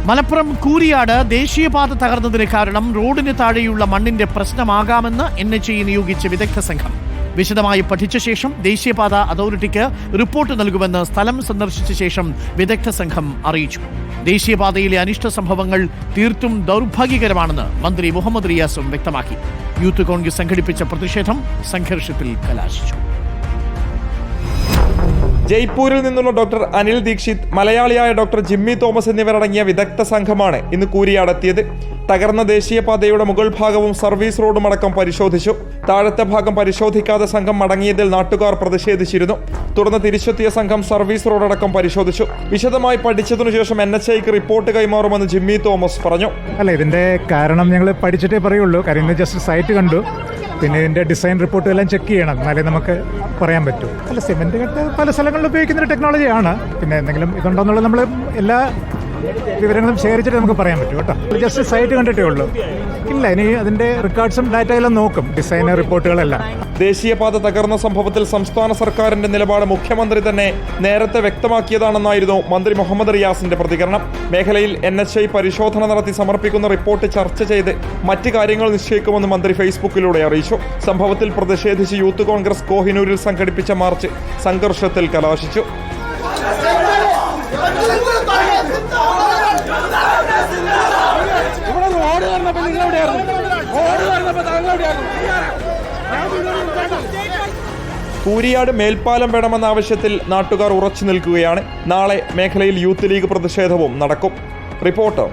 മലപ്പുറം കൂരിയാട് ദേശീയപാത തകർന്നതിന് കാരണം റോഡിന് താഴെയുള്ള മണ്ണിന്റെ പ്രശ്നമാകാമെന്ന് NHAI നിയോഗിച്ച വിദഗ്ധ സംഘം വിശദമായി പഠിച്ച ശേഷം ദേശീയപാത അതോറിറ്റിക്ക് റിപ്പോർട്ട് നൽകുമെന്ന് സ്ഥലം സന്ദർശിച്ച ശേഷം വിദഗ്ധ സംഘം അറിയിച്ചു. ദേശീയപാതയിലെ അനിഷ്ട സംഭവങ്ങൾ തീർത്തും ദൗർഭാഗ്യകരമാണെന്ന് മന്ത്രി മുഹമ്മദ് റിയാസും വ്യക്തമാക്കി. യൂത്ത് കോൺഗ്രസ് സംഘടിപ്പിച്ച പ്രതിഷേധം സംഘർഷത്തിൽ കലാശിച്ചു. ജയ്പൂരിൽ നിന്നുള്ള ഡോക്ടർ അനിൽ ദീക്ഷിത്, മലയാളിയായ ഡോക്ടർ ജിമ്മി തോമസ് എന്നിവരടങ്ങിയ വിദഗ്ധ സംഘമാണ് ഇന്ന് കൂരിയാടെത്തിയത്. തകർന്ന ദേശീയപാതയുടെ മുകൾ ഭാഗവും സർവീസ് റോഡും അടക്കം പരിശോധിച്ചു. താഴത്തെ ഭാഗം പരിശോധിക്കാതെ സംഘം മടങ്ങിയതിൽ നാട്ടുകാർ പ്രതിഷേധിച്ചിരുന്നു. തുടർന്ന് തിരിച്ചെത്തിയ സംഘം സർവീസ് റോഡടക്കം പരിശോധിച്ചു. വിശദമായി പഠിച്ചതിനു ശേഷം NHAIക്ക് റിപ്പോർട്ട് കൈമാറുമെന്ന് ജിമ്മി തോമസ് പറഞ്ഞു. ഇതിന്റെ കാരണം ഞങ്ങൾ പഠിച്ചിട്ടേ പറയുള്ളൂ. കാര്യം ഇന്ന് ജസ്റ്റ് സൈറ്റ് കണ്ടു, പിന്നെ ഇതിന്റെ ഡിസൈൻ റിപ്പോർട്ട് എല്ലാം ചെക്ക് ചെയ്യണം, എന്നാലേ നമുക്ക് പറയാൻ പറ്റൂ. സിമെന്റ് കെട്ട് പല സ്ഥലങ്ങളിലും ഉപയോഗിക്കുന്ന ടെക്നോളജിയാണ്. പിന്നെ എന്തെങ്കിലും ഇതുണ്ടോന്നുള്ളത് നമ്മൾ എല്ലാ വിവരങ്ങളും ശേഖരിച്ചിട്ട് നമുക്ക് പറയാൻ പറ്റും കേട്ടോ. ജസ്റ്റ് സൈറ്റ് കണ്ടിട്ടേ ഉള്ളൂ. ഇല്ല, ഇനി അതിന്റെ റെക്കോർഡ്സും ഡാറ്റയെല്ലാം നോക്കും, ഡിസൈൻ റിപ്പോർട്ടുകളെല്ലാം. ദേശീയപാത തകർന്ന സംഭവത്തിൽ സംസ്ഥാന സർക്കാരിന്റെ നിലപാട് മുഖ്യമന്ത്രി തന്നെ നേരത്തെ വ്യക്തമാക്കിയതാണെന്നായിരുന്നു മന്ത്രി മുഹമ്മദ് റിയാസിന്റെ പ്രതികരണം. മേഖലയിൽ NHAI പരിശോധന നടത്തി സമർപ്പിക്കുന്ന റിപ്പോർട്ട് ചർച്ച ചെയ്ത് മറ്റ് കാര്യങ്ങൾ നിശ്ചയിക്കുമെന്ന് മന്ത്രി ഫേസ്ബുക്കിലൂടെ അറിയിച്ചു. സംഭവത്തിൽ പ്രതിഷേധിച്ച് യൂത്ത് കോൺഗ്രസ് കോഹിനൂരിൽ സംഘടിപ്പിച്ച മാർച്ച് സംഘർഷത്തിൽ കലാശിച്ചു. കൂരിയാട് മേൽപ്പാലം വേണമെന്ന ആവശ്യത്തിൽ നാട്ടുകാർ ഉറച്ചു നിൽക്കുകയാണ്. നാളെ മേഖലയിൽ യൂത്ത് ലീഗ് പ്രതിഷേധവും നടക്കും. റിപ്പോർട്ടർ